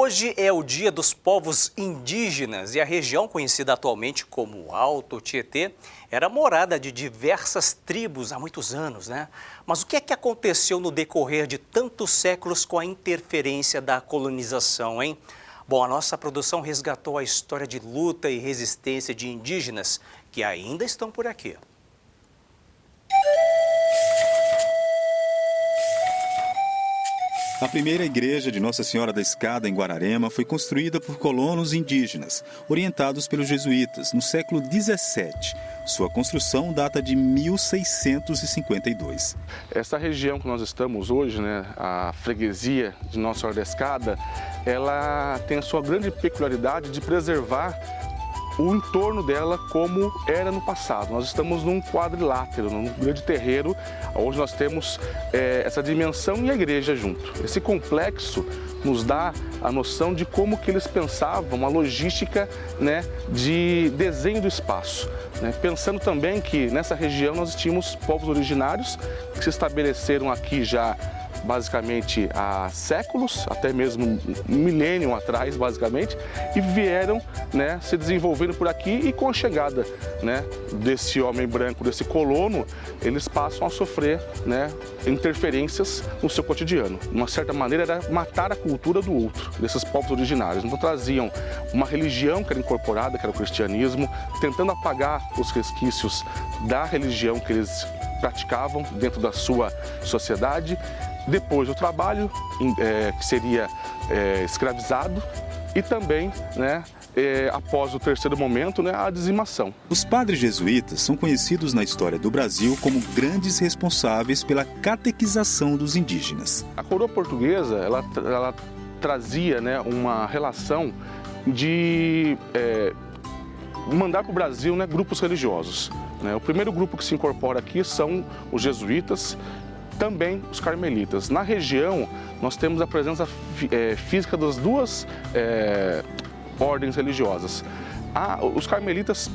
Hoje é o Dia dos Povos Indígenas e a região conhecida atualmente como Alto Tietê era morada de diversas tribos há muitos anos, né? Mas o que é que aconteceu no decorrer de tantos séculos com a interferência da colonização, hein? Bom, a nossa produção resgatou a história de luta e resistência de indígenas que ainda estão por aqui. A primeira igreja de Nossa Senhora da Escada, em Guararema, foi construída por colonos indígenas, orientados pelos jesuítas, no século XVII. Sua construção data de 1652. Essa região que nós estamos hoje, né, a freguesia de Nossa Senhora da Escada, ela tem a sua grande peculiaridade de preservar o entorno dela como era no passado. Nós estamos num quadrilátero, num grande terreiro, onde nós temos essa dimensão e a igreja junto. Esse complexo nos dá a noção de como que eles pensavam a logística, né, de desenho do espaço. Né? Pensando também que nessa região nós tínhamos povos originários que se estabeleceram aqui já basicamente há séculos, até mesmo um milênio atrás, basicamente, e vieram, né, se desenvolvendo por aqui, e com a chegada, né, desse homem branco, desse colono, eles passam a sofrer, né, interferências no seu cotidiano. De uma certa maneira, era matar a cultura do outro, desses povos originários. Então traziam uma religião que era incorporada, que era o cristianismo, tentando apagar os resquícios da religião que eles praticavam dentro da sua sociedade. Depois o trabalho, que seria escravizado, e também, né, após o terceiro momento, né, a dizimação. Os padres jesuítas são conhecidos na história do Brasil como grandes responsáveis pela catequização dos indígenas. A coroa portuguesa, ela trazia, né, uma relação de mandar para o Brasil, né, grupos religiosos. Né? O primeiro grupo que se incorpora aqui são os jesuítas, também os carmelitas. Na região, nós temos a presença física das duas ordens religiosas. Os carmelitas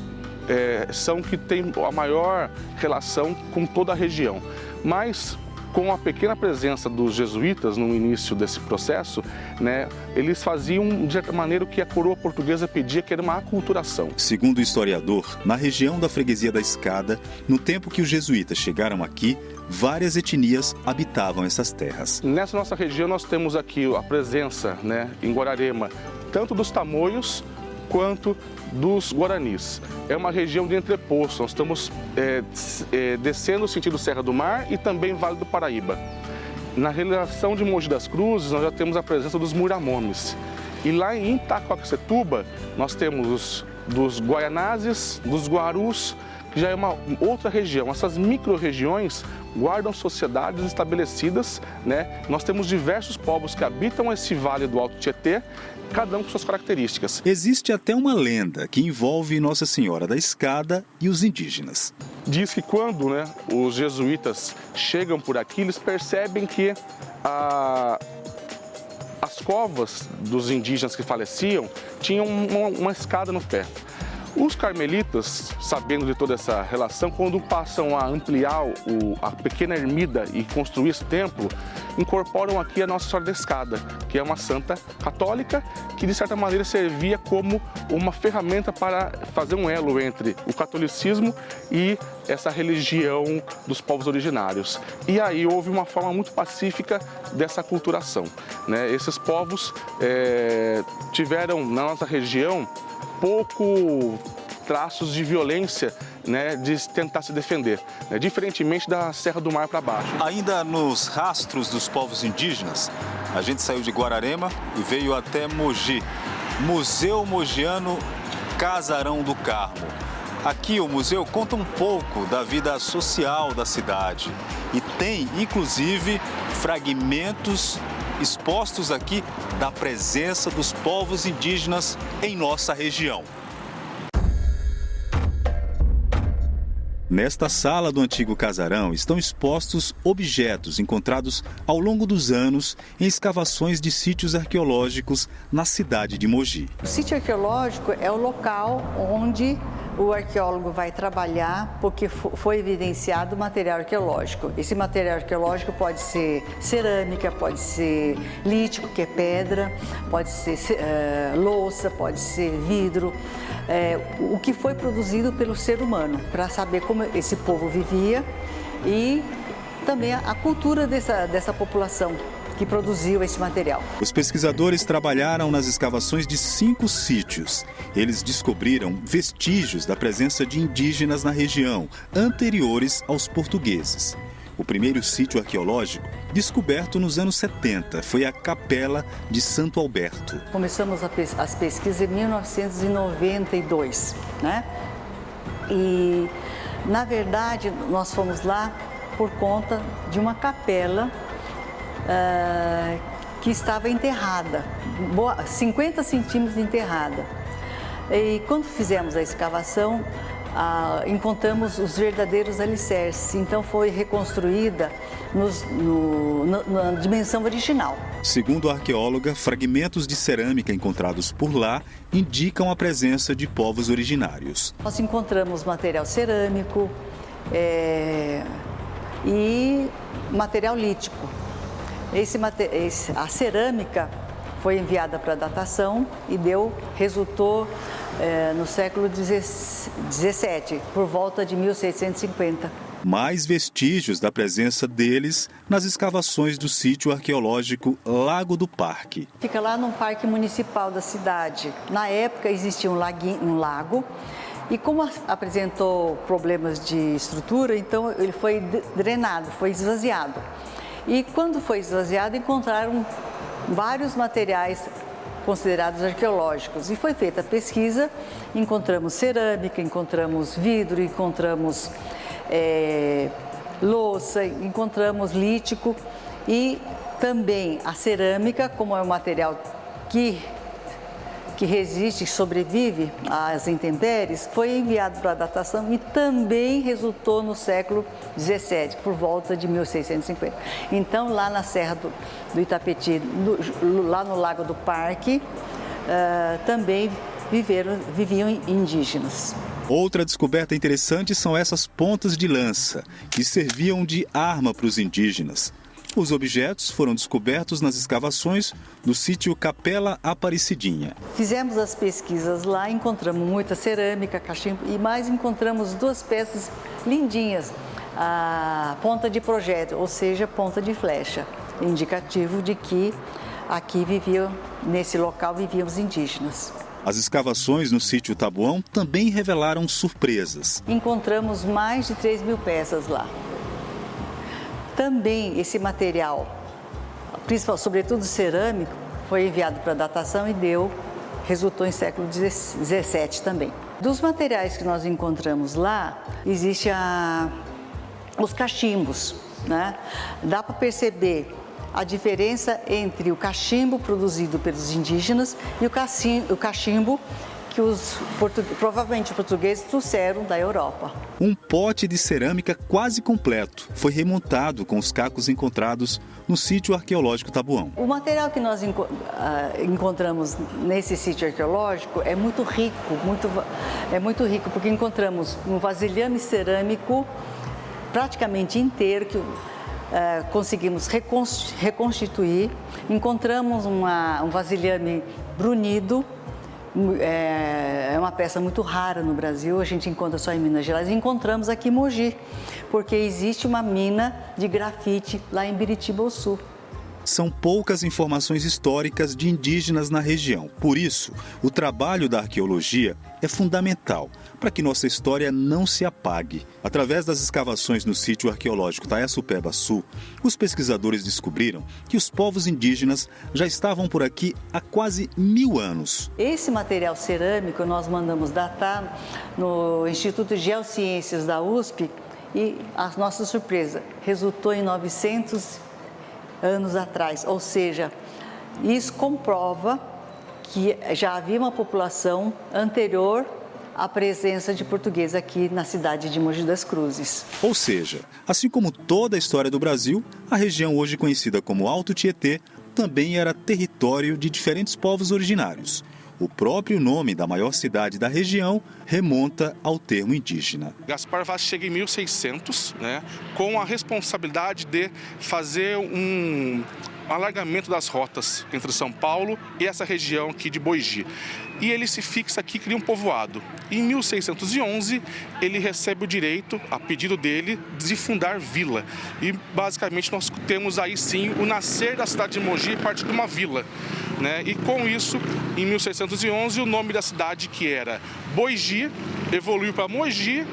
são que têm a maior relação com toda a região, mas com a pequena presença dos jesuítas no início desse processo, né, eles faziam, de certa maneira, o que a coroa portuguesa pedia, que era uma aculturação. Segundo o historiador, na região da freguesia da Escada, no tempo que os jesuítas chegaram aqui, várias etnias habitavam essas terras. Nessa nossa região nós temos aqui a presença, né, em Guararema, tanto dos tamoios quanto dos guaranis. É uma região de entreposto, nós estamos descendo o sentido Serra do Mar e também Vale do Paraíba. Na relação de Mogi das Cruzes, nós já temos a presença dos Muiramones. E lá em Itacoaxetuba, nós temos dos Guaianazes, dos Guarus, que já é uma outra região. Essas micro-regiões guardam sociedades estabelecidas, né? Nós temos diversos povos que habitam esse vale do Alto Tietê, cada um com suas características. Existe até uma lenda que envolve Nossa Senhora da Escada e os indígenas. Diz que quando, né, os jesuítas chegam por aqui, eles percebem que as covas dos indígenas que faleciam tinham uma escada no pé. Os carmelitas, sabendo de toda essa relação, quando passam a ampliar a pequena ermida e construir esse templo, incorporam aqui a Nossa Senhora da Escada, que é uma santa católica que, de certa maneira, servia como uma ferramenta para fazer um elo entre o catolicismo e essa religião dos povos originários. E aí houve uma forma muito pacífica dessa aculturação, né? Esses povos tiveram, na nossa região, pouco traços de violência, né, de tentar se defender, né, diferentemente da Serra do Mar para baixo. Ainda nos rastros dos povos indígenas, a gente saiu de Guararema e veio até Mogi, Museu Mogiano Casarão do Carmo. Aqui o museu conta um pouco da vida social da cidade e tem, inclusive, fragmentos expostos aqui da presença dos povos indígenas em nossa região. Nesta sala do antigo casarão estão expostos objetos encontrados ao longo dos anos em escavações de sítios arqueológicos na cidade de Mogi. O sítio arqueológico é o local onde o arqueólogo vai trabalhar porque foi evidenciado material arqueológico. Esse material arqueológico pode ser cerâmica, pode ser lítico, que é pedra, pode ser louça, pode ser vidro, o que foi produzido pelo ser humano, para saber como esse povo vivia e também a cultura dessa população que produziu esse material. Os pesquisadores trabalharam nas escavações de 5 sítios. Eles descobriram vestígios da presença de indígenas na região, anteriores aos portugueses. O primeiro sítio arqueológico, descoberto nos anos 70, foi a Capela de Santo Alberto. Começamos as pesquisas em 1992, né? E, na verdade, nós fomos lá por conta de uma capela que estava enterrada, 50 centímetros enterrada. E quando fizemos a escavação, encontramos os verdadeiros alicerces, então foi reconstruída na dimensão original. Segundo a arqueóloga, fragmentos de cerâmica encontrados por lá indicam a presença de povos originários. Nós encontramos material cerâmico e material lítico. A cerâmica foi enviada para datação e resultou no século XVII, por volta de 1650. Mais vestígios da presença deles nas escavações do sítio arqueológico Lago do Parque. Fica lá no Parque Municipal da cidade. Na época existia um lago e como apresentou problemas de estrutura, então ele foi drenado, foi esvaziado. E quando foi esvaziado, encontraram vários materiais considerados arqueológicos. E foi feita a pesquisa, encontramos cerâmica, encontramos vidro, encontramos louça, encontramos lítico e também a cerâmica, como é um material que resiste, sobrevive às intempéries, foi enviado para a datação e também resultou no século XVII, por volta de 1650. Então, lá na Serra do Itapetí, lá no Lago do Parque, também viviam indígenas. Outra descoberta interessante são essas pontas de lança, que serviam de arma para os indígenas. Os objetos foram descobertos nas escavações do sítio Capela Aparecidinha. Fizemos as pesquisas lá, encontramos muita cerâmica, cachimbo e mais encontramos 2 peças lindinhas, a ponta de projétil, ou seja, ponta de flecha, indicativo de que aqui nesse local viviam os indígenas. As escavações no sítio Taboão também revelaram surpresas. Encontramos mais de 3.000 peças lá. Também esse material, sobretudo cerâmico, foi enviado para datação e resultou em século XVII também. Dos materiais que nós encontramos lá, existem os cachimbos, né? Dá para perceber a diferença entre o cachimbo produzido pelos indígenas e o cachimbo que provavelmente os portugueses trouxeram da Europa. Um pote de cerâmica quase completo foi remontado com os cacos encontrados no sítio arqueológico Taboão. O material que nós encontramos nesse sítio arqueológico é muito rico, porque encontramos um vasilhame cerâmico praticamente inteiro que conseguimos reconstituir. Encontramos um vasilhame brunido. É uma peça muito rara no Brasil, a gente encontra só em Minas Gerais. Encontramos aqui em Mogi, porque existe uma mina de grafite lá em Biritiba-Sul. São poucas informações históricas de indígenas na região. Por isso, o trabalho da arqueologia é fundamental para que nossa história não se apague. Através das escavações no sítio arqueológico Taiaçupeba Sul, os pesquisadores descobriram que os povos indígenas já estavam por aqui há quase 1000 anos. Esse material cerâmico nós mandamos datar no Instituto de Geociências da USP e a nossa surpresa resultou em 900 anos atrás, ou seja, isso comprova que já havia uma população anterior à presença de portugueses aqui na cidade de Mogi das Cruzes. Ou seja, assim como toda a história do Brasil, a região hoje conhecida como Alto Tietê também era território de diferentes povos originários. O próprio nome da maior cidade da região remonta ao termo indígena. Gaspar Vaz chega em 1600, com a responsabilidade de fazer um alargamento das rotas entre São Paulo e essa região aqui de Mogi. E ele se fixa aqui, cria um povoado. Em 1611, ele recebe o direito, a pedido dele, de fundar vila. E, basicamente, nós temos aí, sim, o nascer da cidade de Mogi a partir de uma vila. E, com isso, em 1611, o nome da cidade, que era Boigi, evoluiu para Mogi,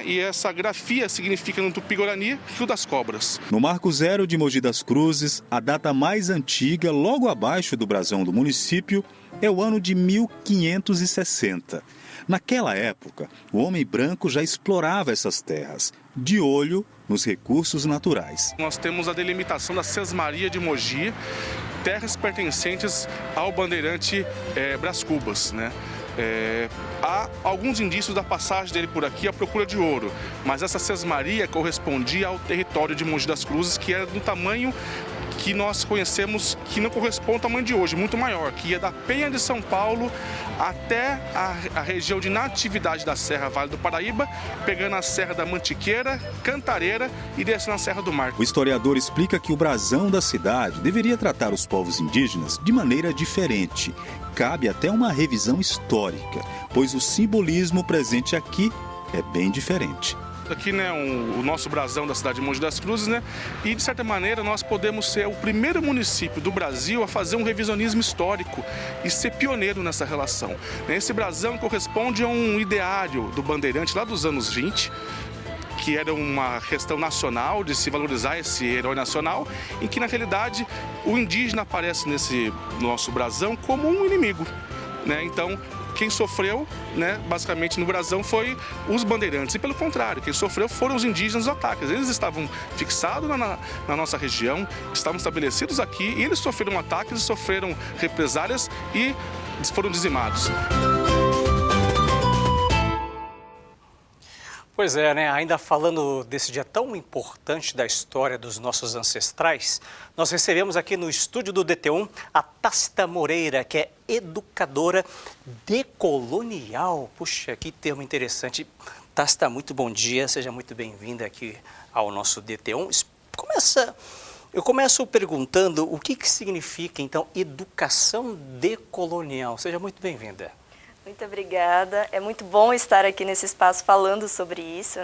e essa grafia significa no Tupi-Guarani, Rio das Cobras. No Marco Zero de Mogi das Cruzes, a data mais antiga, logo abaixo do brasão do município, é o ano de 1560. Naquela época, o homem branco já explorava essas terras, de olho nos recursos naturais. Nós temos a delimitação da Sesmaria de Mogi, terras pertencentes ao bandeirante Brás Cubas, Há alguns indícios da passagem dele por aqui à procura de ouro, mas essa sesmaria correspondia ao território de Mogi das Cruzes, que era do tamanho que nós conhecemos, que não corresponde ao tamanho de hoje, muito maior, que ia da Penha de São Paulo até a região de natividade da Serra Vale do Paraíba, pegando a Serra da Mantiqueira, Cantareira e descendo a Serra do Mar. O historiador explica que o brasão da cidade deveria tratar os povos indígenas de maneira diferente. Cabe até uma revisão histórica, pois o simbolismo presente aqui é bem diferente. Aqui, o nosso brasão da cidade de Mogi das Cruzes, e de certa maneira nós podemos ser o primeiro município do Brasil a fazer um revisionismo histórico e ser pioneiro nessa relação. Esse brasão corresponde a um ideário do Bandeirante lá dos anos 20, que era uma questão nacional, de se valorizar esse herói nacional, em que na realidade o indígena aparece nesse nosso brasão como um inimigo. Então, quem sofreu, basicamente no brasão, foi os bandeirantes. E pelo contrário, quem sofreu foram os indígenas dos ataques. Eles estavam fixados na nossa região, estavam estabelecidos aqui, e eles sofreram ataques, sofreram represálias e foram dizimados. Pois é, ainda falando desse dia tão importante da história dos nossos ancestrais, nós recebemos aqui no estúdio do DT1 a Tácita Moreira, que é educadora decolonial. Puxa, que termo interessante. Tácita, muito bom dia, seja muito bem-vinda aqui ao nosso DT1. Eu começo perguntando o que significa, então, educação decolonial. Seja muito bem-vinda. Muito obrigada. É muito bom estar aqui nesse espaço falando sobre isso,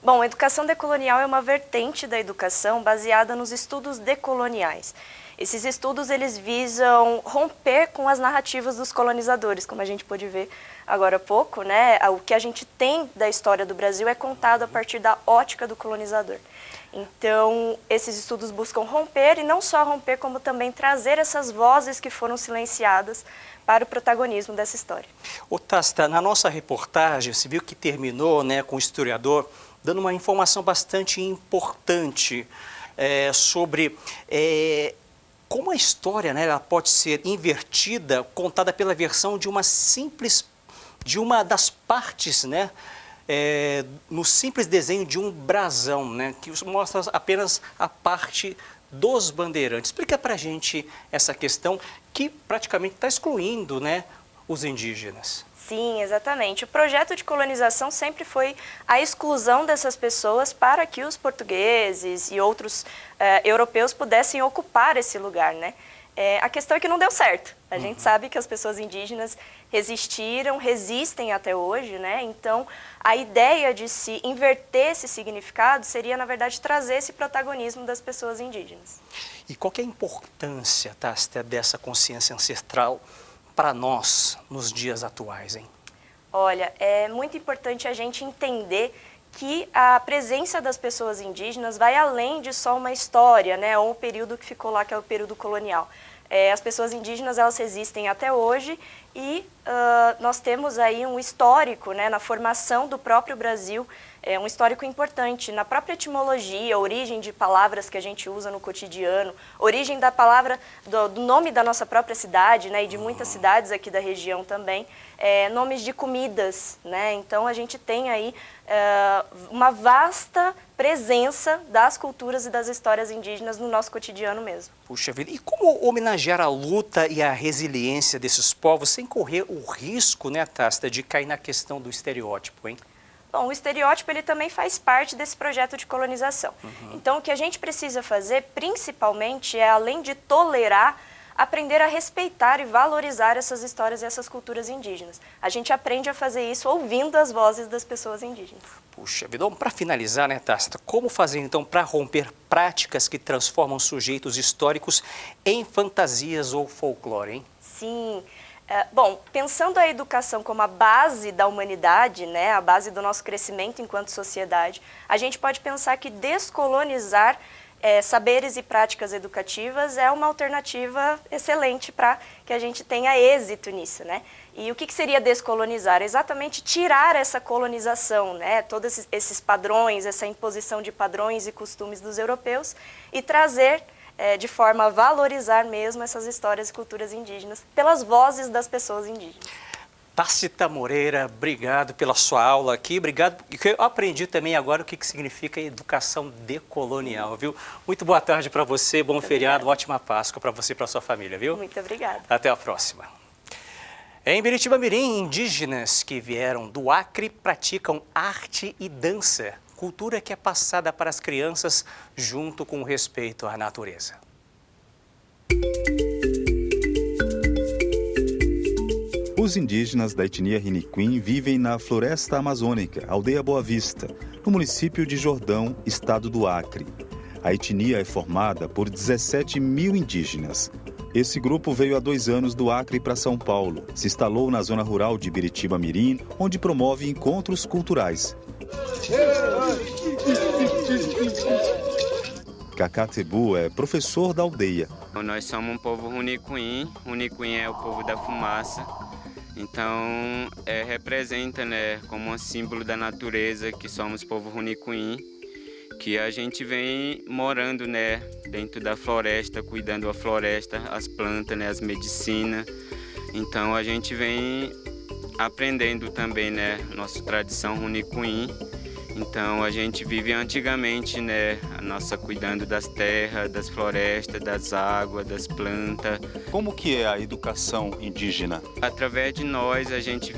Bom, a educação decolonial é uma vertente da educação baseada nos estudos decoloniais. Esses estudos, eles visam romper com as narrativas dos colonizadores, como a gente pôde ver agora há pouco, O que a gente tem da história do Brasil é contado a partir da ótica do colonizador. Então, esses estudos buscam romper, e não só romper, como também trazer essas vozes que foram silenciadas para o protagonismo dessa história. Ô Tácita, na nossa reportagem, você viu que terminou com o historiador dando uma informação bastante importante sobre como a história ela pode ser invertida, contada pela versão de uma das partes, no simples desenho de um brasão, que mostra apenas a parte dos bandeirantes. Explica pra gente essa questão que praticamente está excluindo os indígenas. Sim, exatamente. O projeto de colonização sempre foi a exclusão dessas pessoas para que os portugueses e outros europeus pudessem ocupar esse lugar, A questão é que não deu certo. A gente sabe que as pessoas indígenas resistem até hoje, Então, a ideia de se inverter esse significado seria, na verdade, trazer esse protagonismo das pessoas indígenas. E qual que é a importância, Tácita, dessa consciência ancestral para nós nos dias atuais, hein? Olha, é muito importante a gente entender que a presença das pessoas indígenas vai além de só uma história, ou um período que ficou lá, que é o período colonial. As pessoas indígenas, elas resistem até hoje e nós temos aí um histórico, na formação do próprio Brasil, é um histórico importante na própria etimologia, origem de palavras que a gente usa no cotidiano, origem da palavra, do nome da nossa própria cidade, né, e de muitas cidades aqui da região também, nomes de comidas, né? Então a gente tem aí uma vasta presença das culturas e das histórias indígenas no nosso cotidiano mesmo. Puxa vida, e como homenagear a luta e a resiliência desses povos sem correr o risco, né, Tácita, de cair na questão do estereótipo, hein? Bom, o estereótipo ele também faz parte desse projeto de colonização. Então, o que a gente precisa fazer, principalmente, é, além de tolerar, aprender a respeitar e valorizar essas histórias e essas culturas indígenas. A gente aprende a fazer isso ouvindo as vozes das pessoas indígenas. Puxa vida, para finalizar, né, Tácita, como fazer então para romper práticas que transformam sujeitos históricos em fantasias ou folclore, hein? Sim. Bom, pensando a educação como a base da humanidade, né, a base do nosso crescimento enquanto sociedade, a gente pode pensar que descolonizar saberes e práticas educativas é uma alternativa excelente para que a gente tenha êxito nisso, né? E o que seria descolonizar? Exatamente tirar essa colonização, né? Todos esses padrões, essa imposição de padrões e costumes dos europeus e trazer de forma a valorizar mesmo essas histórias e culturas indígenas pelas vozes das pessoas indígenas. Tácita Moreira, obrigado pela sua aula aqui, obrigado, porque eu aprendi também agora o que significa educação decolonial, viu? Muito boa tarde para você, bom feriado, ótima Páscoa para você e para sua família, viu? Muito obrigada. Até a próxima. Em Biritiba Mirim, indígenas que vieram do Acre praticam arte e dança, cultura que é passada para as crianças junto com o respeito à natureza. Os indígenas da etnia Riniquim vivem na floresta amazônica, aldeia Boa Vista, no município de Jordão, estado do Acre. A etnia é formada por 17 mil indígenas. Esse grupo veio há 2 anos do Acre para São Paulo. Se instalou na zona rural de Biritiba Mirim, onde promove encontros culturais. Cacá Tebu é professor da aldeia. Nós somos um povo Runicuim. Runicuim é o povo da fumaça. Então, representa, né, como um símbolo da natureza que somos povo Runicuim, que a gente vem morando, né, dentro da floresta, cuidando da floresta, as plantas, né, as medicinas. Então, a gente vem aprendendo também, né, nossa tradição Runicuim. Então, a gente vive antigamente, né, cuidando das terras, das florestas, das águas, das plantas. Como que é a educação indígena? Através de nós, a gente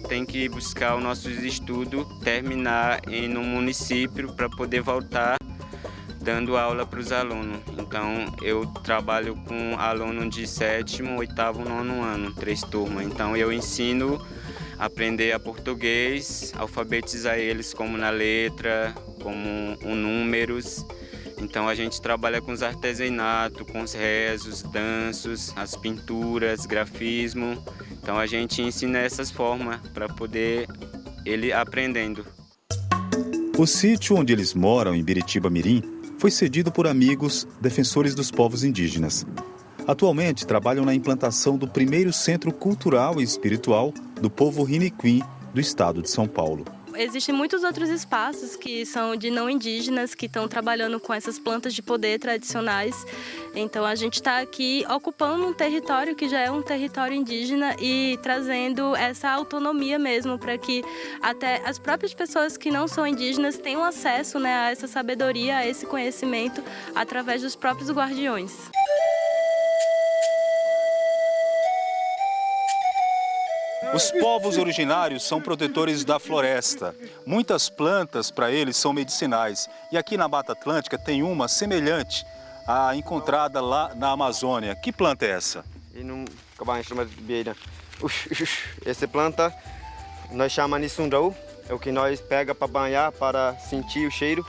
tem que buscar os nossos estudos, terminar no município para poder voltar dando aula para os alunos. Então, eu trabalho com alunos de 7º, 8º, 9º ano, 3 turmas. Então, eu ensino aprender a português, alfabetizar eles como na letra, como números. Então a gente trabalha com os artesanatos, com os rezos, danços, as pinturas, grafismo. Então a gente ensina essas formas para poder ele aprendendo. O sítio onde eles moram, em Biritiba Mirim, foi cedido por amigos defensores dos povos indígenas. Atualmente trabalham na implantação do primeiro centro cultural e espiritual do povo Riniquim do estado de São Paulo. Existem muitos outros espaços que são de não indígenas, que estão trabalhando com essas plantas de poder tradicionais. Então a gente está aqui ocupando um território que já é um território indígena e trazendo essa autonomia mesmo para que até as próprias pessoas que não são indígenas tenham acesso, né, a essa sabedoria, a esse conhecimento através dos próprios guardiões. Os povos originários são protetores da floresta. Muitas plantas para eles são medicinais. E aqui na Mata Atlântica tem uma semelhante à encontrada lá na Amazônia. Que planta é essa? Essa planta nós chamamos de sundraú. É o que nós pega para banhar, para sentir o cheiro.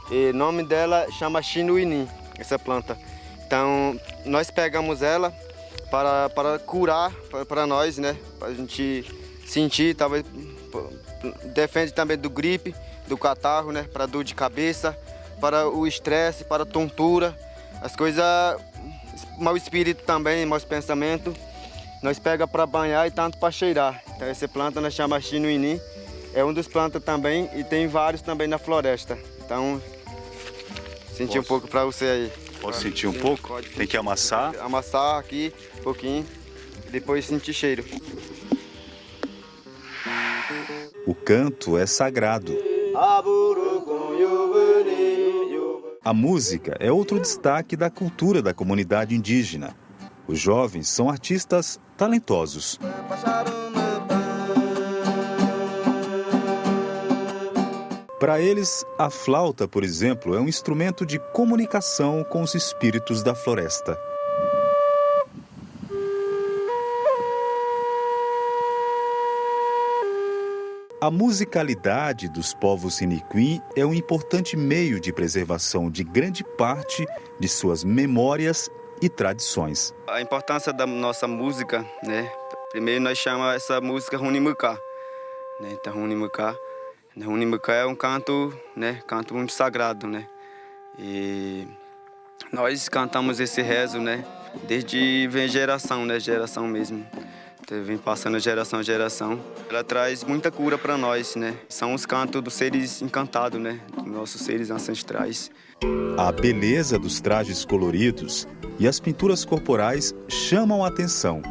E o nome dela chama Xinuinim, essa planta. Então nós pegamos ela para curar para nós, né? Para a gente sentir, talvez defende também do gripe, do catarro, né? Para dor de cabeça, para o estresse, para a tontura, as coisas, mau espírito também, maus pensamentos, nós pega para banhar e tanto para cheirar. Então essa planta nós chamamos Xinuinim é um dos plantas também e tem vários também na floresta. Então, senti um pouco para você aí. Pode sentir um pouco? Pode Tem que amassar. Amassar aqui um pouquinho e depois sentir cheiro. O canto é sagrado. A música é outro destaque da cultura da comunidade indígena. Os jovens são artistas talentosos. Para eles, a flauta, por exemplo, é um instrumento de comunicação com os espíritos da floresta. A musicalidade dos povos Iniquim é um importante meio de preservação de grande parte de suas memórias e tradições. A importância da nossa música, né? Primeiro nós chamamos essa música Runimuká, né? Então Runimuká é um canto, né? Canto muito sagrado, né? E nós cantamos esse rezo, né? Desde vem geração, né? Geração mesmo. Vem passando geração a geração. Ela traz muita cura para nós, né? São os cantos dos seres encantados, né? Dos nossos seres ancestrais. A beleza dos trajes coloridos e as pinturas corporais chamam a atenção.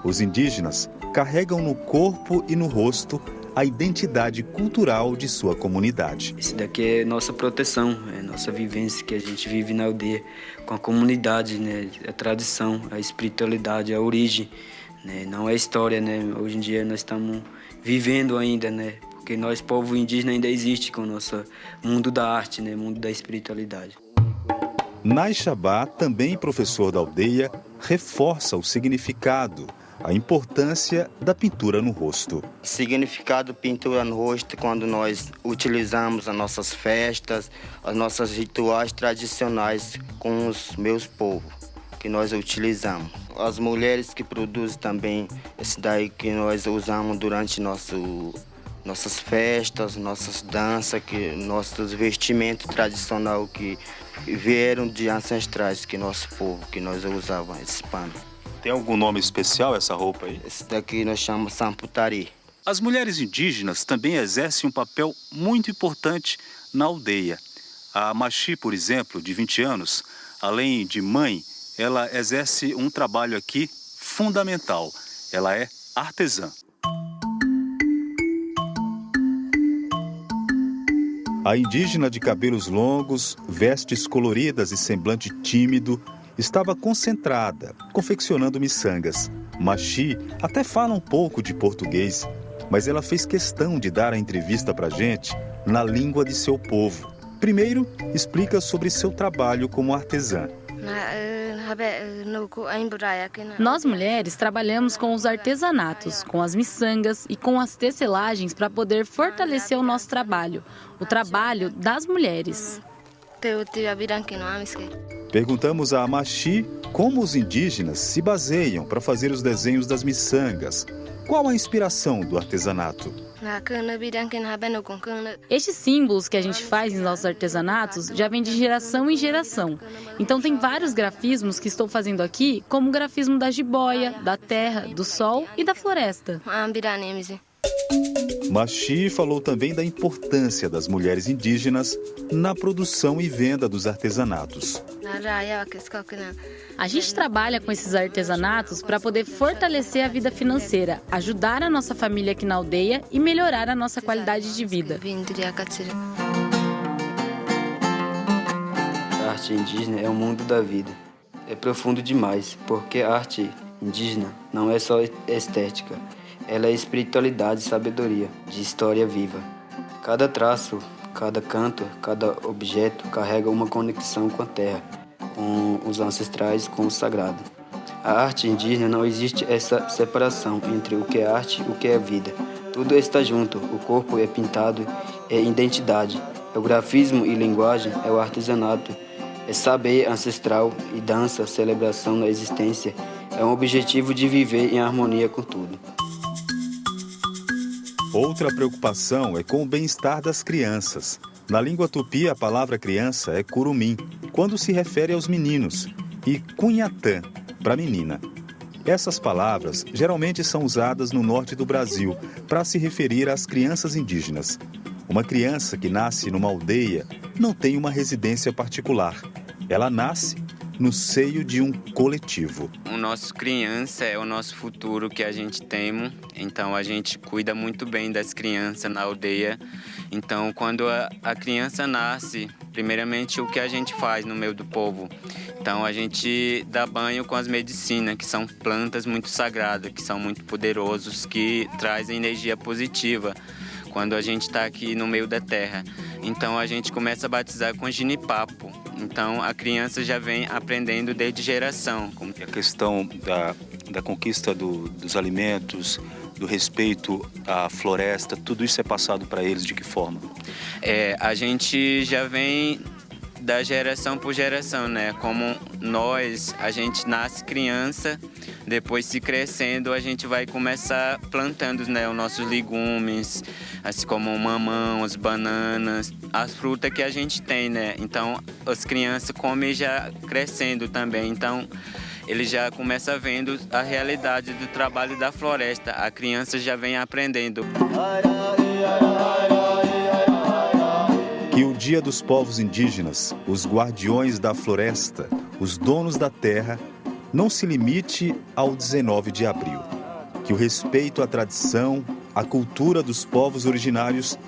Os indígenas carregam no corpo e no rosto a identidade cultural de sua comunidade. Isso daqui é nossa proteção, é nossa vivência que a gente vive na aldeia com a comunidade, né? A tradição, a espiritualidade, a origem. Né? Não é história, né? Hoje em dia nós estamos vivendo ainda, né? Porque nós, povo indígena, ainda existe com o nosso mundo da arte, né? Mundo da espiritualidade. Naixabá, também professor da aldeia, reforça o significado, a importância da pintura no rosto. Significado pintura no rosto quando nós utilizamos as nossas festas, as nossas rituais tradicionais com os meus povos, que nós utilizamos. As mulheres que produzem também esse daí que nós usamos durante nossas festas, nossas danças, nossos vestimentos tradicionais que vieram de ancestrais que nosso povo, que nós usávamos esse pano. Tem algum nome especial essa roupa aí? Esse daqui nós chamamos samputari. As mulheres indígenas também exercem um papel muito importante na aldeia. A Maxi, por exemplo, de 20 anos, além de mãe, ela exerce um trabalho aqui fundamental. Ela é artesã. A indígena de cabelos longos, vestes coloridas e semblante tímido, estava concentrada, confeccionando miçangas. Maxi até fala um pouco de português, mas ela fez questão de dar a entrevista pra gente na língua de seu povo. Primeiro, explica sobre seu trabalho como artesã. Nós mulheres trabalhamos com os artesanatos, com as miçangas e com as tecelagens para poder fortalecer o nosso trabalho, o trabalho das mulheres. Perguntamos a Maxi como os indígenas se baseiam para fazer os desenhos das miçangas. Qual a inspiração do artesanato? Estes símbolos que a gente faz em nossos artesanatos já vêm de geração em geração. Então tem vários grafismos que estou fazendo aqui, como o grafismo da jiboia, da terra, do sol e da floresta. Maxi falou também da importância das mulheres indígenas na produção e venda dos artesanatos. A gente trabalha com esses artesanatos para poder fortalecer a vida financeira, ajudar a nossa família aqui na aldeia e melhorar a nossa qualidade de vida. A arte indígena é o mundo da vida. É profundo demais, porque a arte indígena não é só estética. Ela é espiritualidade e sabedoria, de história viva. Cada traço, cada canto, cada objeto carrega uma conexão com a terra, com os ancestrais, com o sagrado. A arte indígena não existe essa separação entre o que é arte e o que é vida. Tudo está junto, o corpo é pintado, é identidade, é o grafismo e linguagem, é o artesanato, é saber ancestral e dança, celebração da existência, é um objetivo de viver em harmonia com tudo. Outra preocupação é com o bem-estar das crianças. Na língua tupi, a palavra criança é curumim, quando se refere aos meninos, e cunhatã, para menina. Essas palavras geralmente são usadas no norte do Brasil para se referir às crianças indígenas. Uma criança que nasce numa aldeia não tem uma residência particular. Ela nasce no seio de um coletivo. O nosso criança é o nosso futuro que a gente tem, então a gente cuida muito bem das crianças na aldeia. Então, quando a criança nasce, primeiramente o que a gente faz no meio do povo? Então, a gente dá banho com as medicinas, que são plantas muito sagradas, que são muito poderosos, que trazem energia positiva quando a gente está aqui no meio da terra. Então, a gente começa a batizar com ginipapo. Então, a criança já vem aprendendo desde geração. A questão da conquista dos alimentos, do respeito à floresta, tudo isso é passado para eles de que forma? A gente já vem da geração por geração, né? Como nós, a gente nasce criança, depois se crescendo, a gente vai começar plantando, né, os nossos legumes, assim como mamãos, bananas, as frutas que a gente tem, né? Então, as crianças comem já crescendo também, então ele já começa vendo a realidade do trabalho da floresta, a criança já vem aprendendo. Que o Dia dos Povos Indígenas, os guardiões da floresta, os donos da terra, não se limite ao 19 de abril. Que o respeito à tradição, à cultura dos povos originários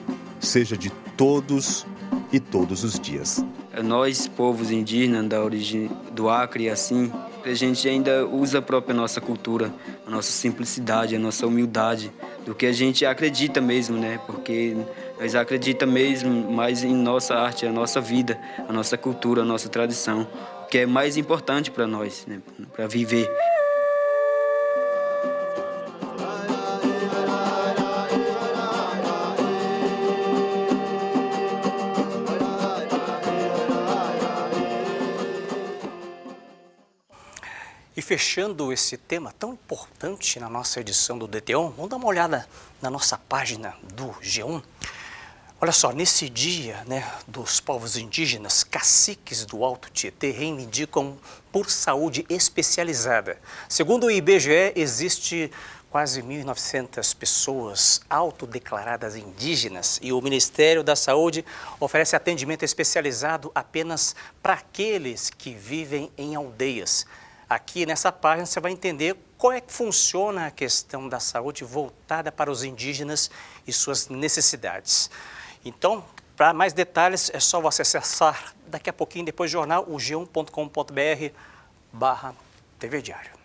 seja de todos e todos os dias. Nós, povos indígenas da origem do Acre, assim, a gente ainda usa a própria nossa cultura, a nossa simplicidade, a nossa humildade, do que a gente acredita mesmo, né? Porque nós acreditamos mesmo mais em nossa arte, a nossa vida, a nossa cultura, a nossa tradição, que é mais importante para nós, né? Para viver. E fechando esse tema tão importante na nossa edição do DT1, vamos dar uma olhada na nossa página do G1. Olha só, nesse dia, né, dos povos indígenas, caciques do Alto Tietê reivindicam por saúde especializada. Segundo o IBGE, existe quase 1.900 pessoas autodeclaradas indígenas e o Ministério da Saúde oferece atendimento especializado apenas para aqueles que vivem em aldeias. Aqui nessa página você vai entender como é que funciona a questão da saúde voltada para os indígenas e suas necessidades. Então, para mais detalhes, é só você acessar daqui a pouquinho, depois do jornal, o g1.com.br/TV Diário.